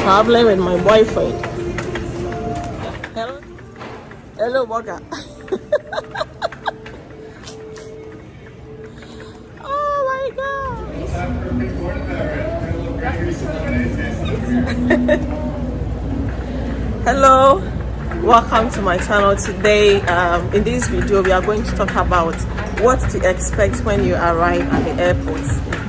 traveling with my boyfriend. Hello, hello, Boga. Oh my God. Hello, welcome to my channel. Today in this video we are going to talk about what to expect when you arrive at the airport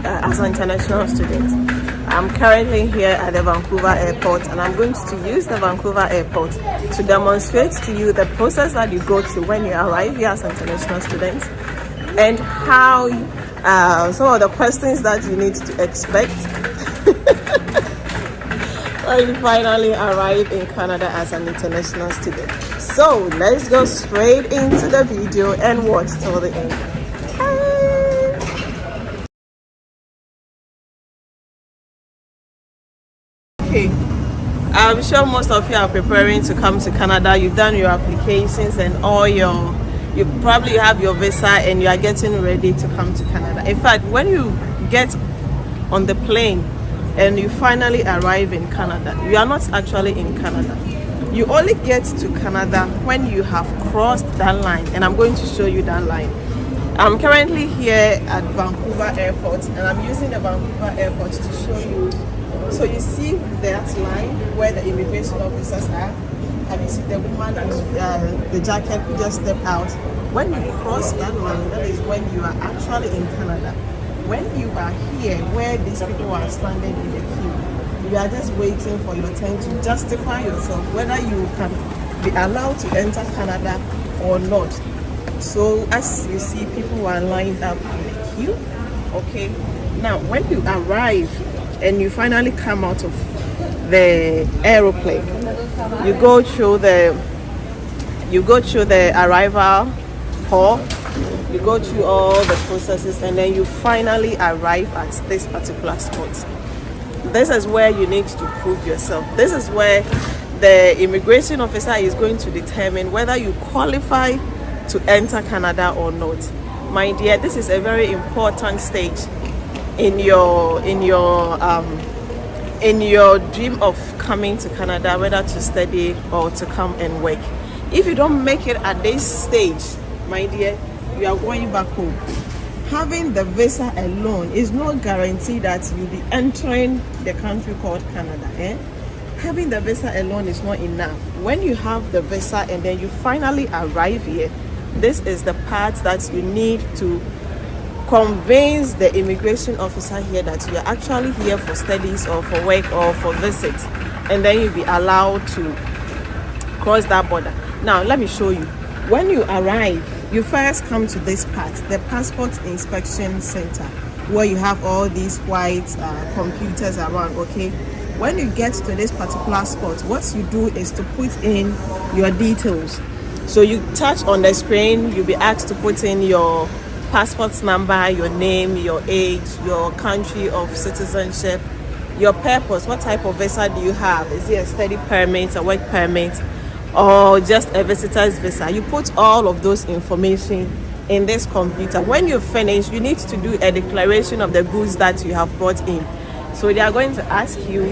as an international student. I'm currently here at the Vancouver airport, and I'm going to use the Vancouver airport to demonstrate to you the process that you go through when you arrive here as an international student, and how some of the questions that you need to expect when you finally arrive in Canada as an international student. So let's go straight into the video and watch till the end. Okay, I'm sure most of you are preparing to come to Canada. You've done your applications and you probably have your visa and you are getting ready to come to Canada. In fact, when you get on the plane and you finally arrive in Canada, you are not actually in Canada. You only get to Canada when you have crossed that line, and I'm going to show you that line. I'm currently here at Vancouver airport, and I'm using the Vancouver airport to show you. So you see that line where the immigration officers are, and you see the woman in the jacket who just stepped out. When you cross that line, that is when you are actually in Canada. When you are here where these people are standing in the queue, you are just waiting for your turn to justify yourself whether you can be allowed to enter Canada or not. So as you see, people are lined up in the queue. Okay, now when you arrive and you finally come out of the aeroplane, you go through the arrival hall, you go through all the processes, and then you finally arrive at this particular spot. This is where you need to prove yourself. This is where the immigration officer is going to determine whether you qualify to enter Canada or not. My dear, this is a very important stage in your dream of coming to Canada, whether to study or to come and work. If you don't make it at this stage, my dear, you are going back home. Having the visa alone is no guarantee that you'll be entering the country called Canada. Having the visa alone is not enough. When you have the visa and then you finally arrive here, this is the part that you need to convince the immigration officer here that you are actually here for studies or for work or for visit, and then you'll be allowed to cross that border. Now let me show you. When you arrive, you first come to this part, the passport inspection center, where you have all these white computers around. Okay, when you get to this particular spot, what you do is to put in your details. So you touch on the screen, you'll be asked to put in your passport number, your name, your age, your country of citizenship, your purpose. What type of visa do you have? Is it a study permit, a work permit, or just a visitor's visa? You put all of those information in this computer. When you finish, you need to do a declaration of the goods that you have brought in. So they are going to ask you,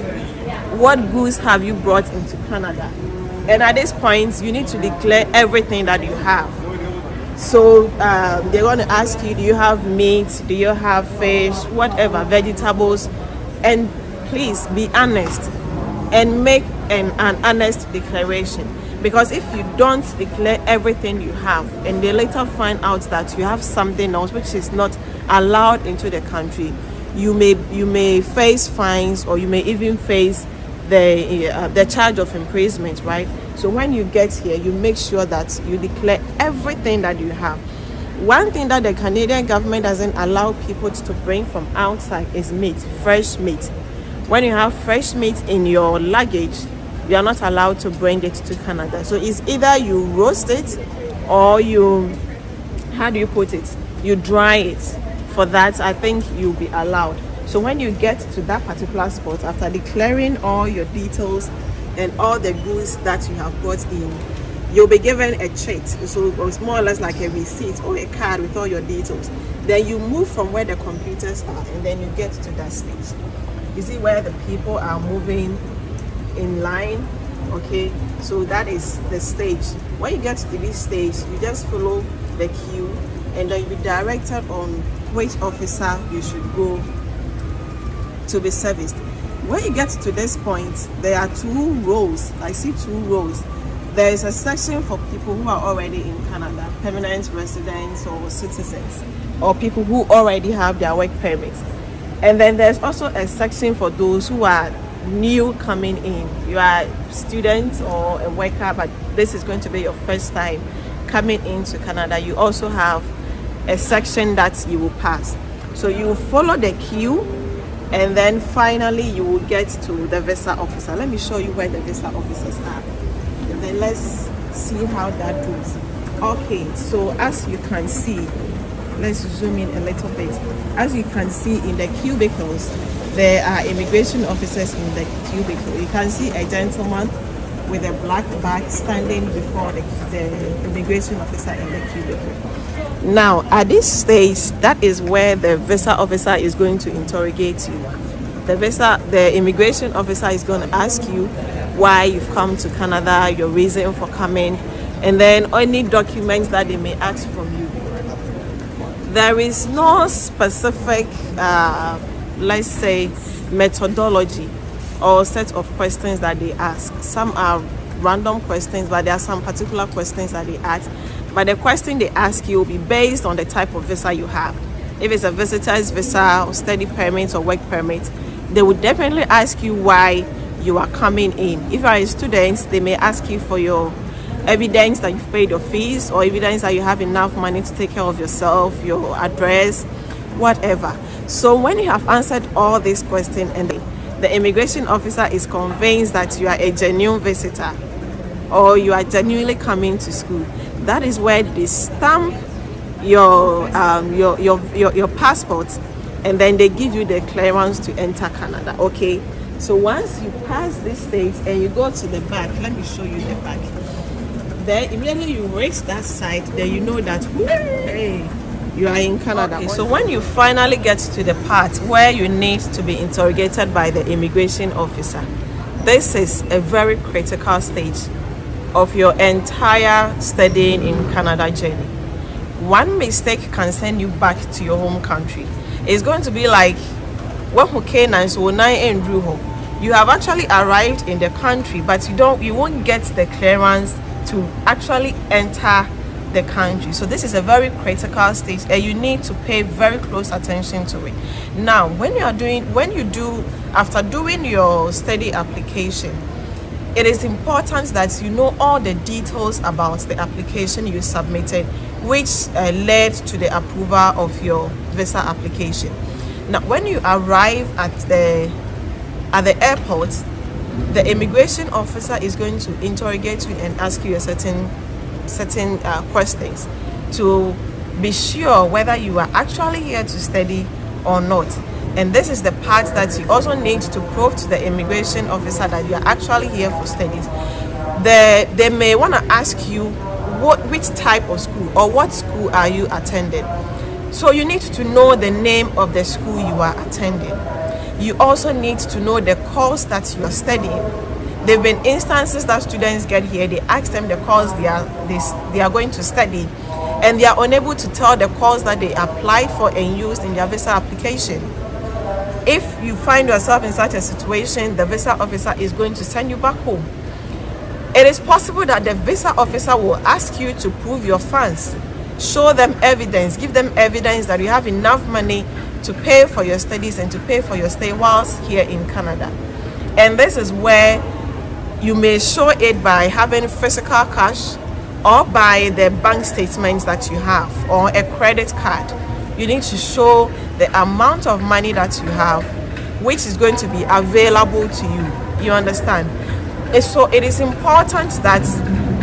what goods have you brought into Canada? And at this point, you need to declare everything that you have. So they're going to ask you, do you have meat, do you have fish, whatever, vegetables, and please be honest and make an honest declaration. Because if you don't declare everything you have and they later find out that you have something else which is not allowed into the country, you may face fines, or you may even face the charge of imprisonment, right? So when you get here, you make sure that you declare everything that you have. One thing that the Canadian government doesn't allow people to bring from outside is meat, fresh meat. When you have fresh meat in your luggage, you are not allowed to bring it to Canada. So it's either you roast it or you dry it. For that, I think you'll be allowed. So when you get to that particular spot, after declaring all your details and all the goods that you have brought in, you'll be given a check. So it's more or less like a receipt or a card with all your details. Then you move from where the computers are, and then you get to that stage. You see where the people are moving in line. Okay, so that is the stage. When you get to this stage, you just follow the queue, and then you'll be directed on which officer you should go to be serviced. When you get to this point, there are 2 rows. I see 2 rows. There is a section for people who are already in Canada, permanent residents or citizens, or people who already have their work permits. And then there's also a section for those who are new coming in. You are a student or a worker, but this is going to be your first time coming into Canada. You also have a section that you will pass. So you follow the queue, and then finally you will get to the visa officer. Let me show you where the visa officers are, and then let's see how that goes. Okay, so as you can see, let's zoom in a little bit. As you can see in the cubicles, there are immigration officers in the cubicle. You can see a gentleman with a black bag standing before the immigration officer in the cubicle. Now, at this stage, that is where the visa officer is going to interrogate you. The immigration officer is going to ask you why you've come to Canada, your reason for coming, and then any documents that they may ask from you. There is no specific, let's say, methodology or set of questions that they ask. Some are random questions, but there are some particular questions that they ask. But the question they ask you will be based on the type of visa you have. If it's a visitor's visa or study permit or work permit, they would definitely ask you why you are coming in. If you are a student, they may ask you for your evidence that you've paid your fees, or evidence that you have enough money to take care of yourself, your address, whatever. So when you have answered all these questions and the immigration officer is convinced that you are a genuine visitor or you are genuinely coming to school, that is where they stamp your passport, and then they give you the clearance to enter Canada. Okay, so once you pass this stage and you go to the back, let me show you the back. There, immediately you reach that side, then you know that, hey, you are in Canada. Okay, so when you finally get to the part where you need to be interrogated by the immigration officer, this is a very critical stage of your entire studying in Canada journey. One mistake can send you back to your home country. It's going to be like when you have actually arrived in the country, but you won't get the clearance to actually enter the country. So this is a very critical stage, and you need to pay very close attention to it. Now, after doing your study application, it is important that you know all the details about the application you submitted, which led to the approval of your visa application. Now, when you arrive at the airport, the immigration officer is going to interrogate you and ask you a certain questions to be sure whether you are actually here to study or not. And this is the part that you also need to prove to the immigration officer that you are actually here for studies. They may want to ask you which type of school or what school are you attending. So you need to know the name of the school you are attending. You also need to know the course that you are studying. There have been instances that students get here, they ask them the course they are going to study, and they are unable to tell the course that they applied for and used in their visa application. If you find yourself in such a situation, the visa officer is going to send you back home. It is possible that the visa officer will ask you to prove your funds, show them evidence, give them evidence that you have enough money to pay for your studies and to pay for your stay whilst here in Canada. And this is where you may show it by having physical cash or by the bank statements that you have or a credit card. You need to show the amount of money that you have, which is going to be available to you. You understand? And so it is important that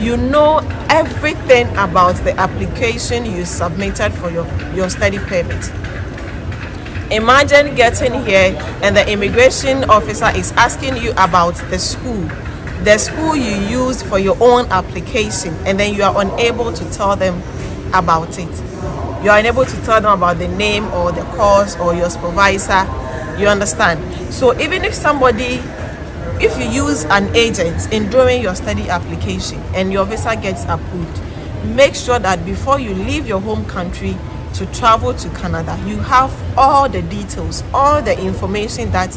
you know everything about the application you submitted for your study permit. Imagine getting here and the immigration officer is asking you about the school you used for your own application, and then you are unable to tell them about it. You are unable to tell them about the name or the course or your supervisor. You understand? So even if somebody if you use an agent in doing your study application and your visa gets approved, make sure that before you leave your home country to travel to Canada, you have all the details, all the information that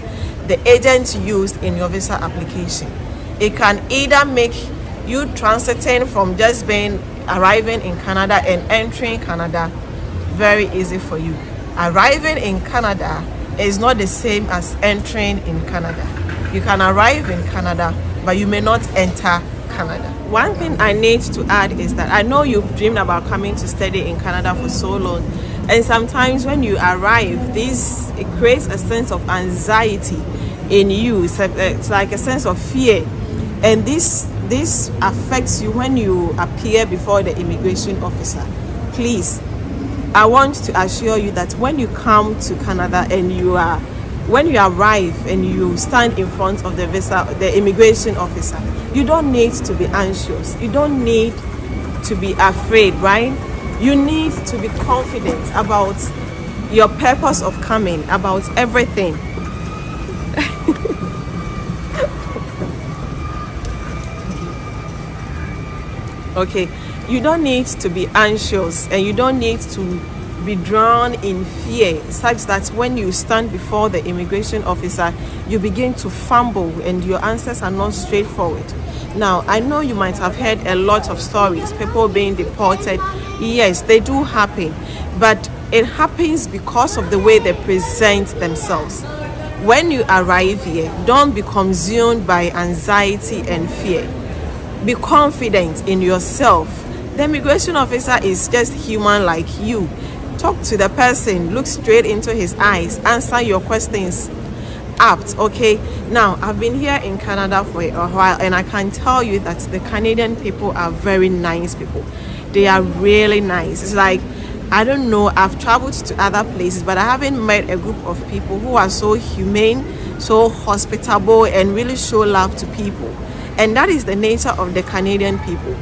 the agent used in your visa application. It can either make you transiting from just arriving in Canada and entering Canada very easy for you. Arriving in Canada is not the same as entering in Canada. You can arrive in Canada, but you may not enter Canada. One thing I need to add is that I know you've dreamed about coming to study in Canada for so long, and sometimes when you arrive, it creates a sense of anxiety in you. It's like a sense of fear, and this affects you when you appear before the immigration officer. Please, I want to assure you that when you come to Canada and when you arrive and you stand in front of the immigration officer, you don't need to be anxious. You don't need to be afraid, right? You need to be confident about your purpose of coming, about everything. Okay, you don't need to be anxious, and you don't need to be drawn in fear such that when you stand before the immigration officer, you begin to fumble and your answers are not straightforward. Now, I know you might have heard a lot of stories, people being deported. Yes, they do happen, but it happens because of the way they present themselves. When you arrive here, don't be consumed by anxiety and fear. Be confident in yourself. The immigration officer is just human like you. Talk to the person, look straight into his eyes, answer your questions apt. Okay, now I've been here in Canada for a while, and I can tell you that the Canadian people are very nice people. They are really nice. It's like, I don't know, I've traveled to other places, but I haven't met a group of people who are so humane, so hospitable, and really show love to people. And that is the nature of the Canadian people.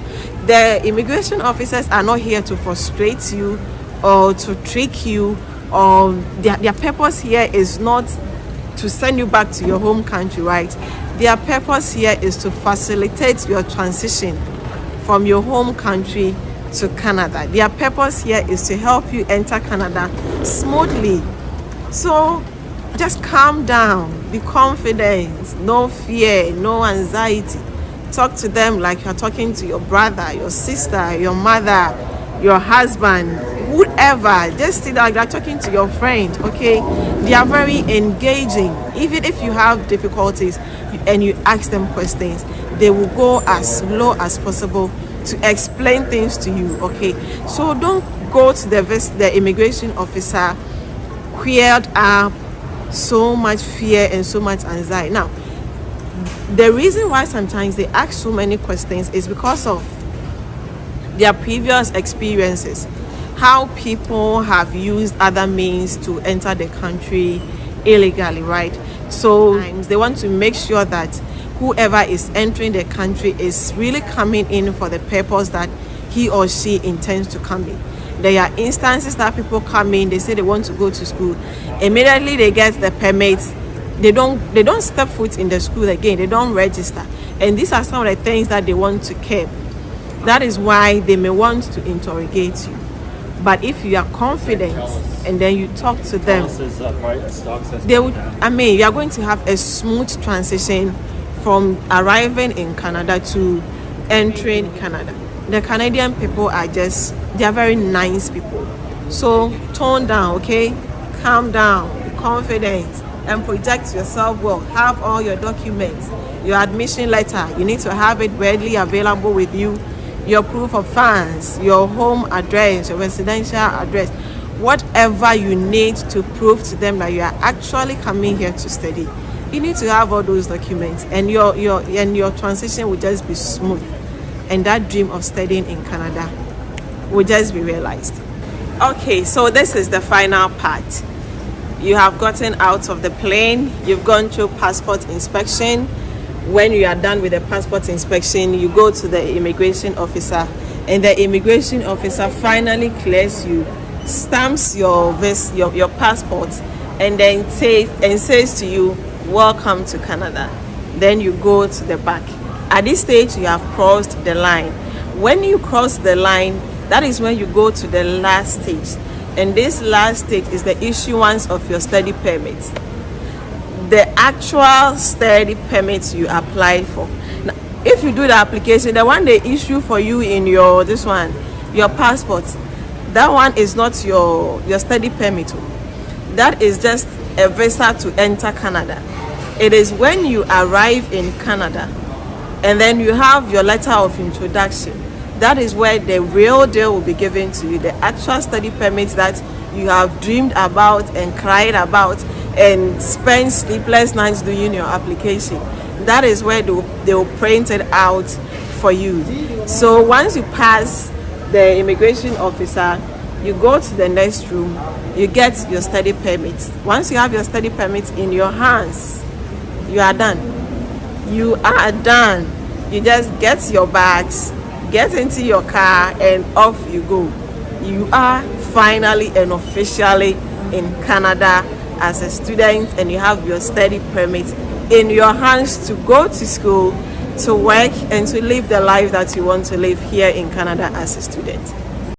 The immigration officers are not here to frustrate you or to trick you, or their purpose here is not to send you back to your home country, right? Their purpose here is to facilitate your transition from your home country to Canada. Their purpose here is to help you enter Canada smoothly. So just calm down, be confident, no fear, no anxiety. Talk to them like you're talking to your brother, your sister, your mother, your husband, whoever. Just sit like you're talking to your friend, okay? They are very engaging. Even if you have difficulties and you ask them questions, they will go as low as possible to explain things to you, okay? So don't go to the immigration officer queued up, so much fear and so much anxiety. Now, the reason why sometimes they ask so many questions is because of their previous experiences, how people have used other means to enter the country illegally, right? So they want to make sure that whoever is entering the country is really coming in for the purpose that he or she intends to come in. There are instances that people come in, they say they want to go to school, immediately they get the permits, they don't step foot in the school again, they don't register, and these are some of the things that they want to keep. That is why they may want to interrogate you. But if you are confident and then you talk to them, they would, you are going to have a smooth transition from arriving in Canada to entering Canada. The Canadian people are they are very nice people. So tone down, okay? Calm down, be confident, and project yourself well. Have all your documents, your admission letter, you need to have it readily available with you, your proof of funds, your home address, your residential address, whatever you need to prove to them that you are actually coming here to study. You need to have all those documents, and your transition will just be smooth, and that dream of studying in Canada will just be realized. Okay, so this is the final part. You have gotten out of the plane, you've gone through passport inspection. When you are done with the passport inspection, you go to the immigration officer, and the immigration officer finally clears you, stamps your passport, and then says to you, welcome to Canada. then you go to the back. At this stage, you have crossed the line. When you cross the line, that is when you go to the last stage. And this last stage is the issuance of your study permit. The actual study permit you applied for. Now, if you do the application, the one they issue for you in your your passport, that one is not your study permit. That is just a visa to enter Canada. It is when you arrive in Canada and then you have your letter of introduction. That is where the real deal will be given to you. The actual study permit that you have dreamed about and cried about and spent sleepless nights doing your application. That is where they will print it out for you. So once you pass the immigration officer, you go to the next room, you get your study permit. Once you have your study permit in your hands, you are done. You are done. You just get your bags, get into your car, and off you go. You are finally and officially in Canada as a student, and you have your study permit in your hands to go to school, to work, and to live the life that you want to live here in Canada as a student.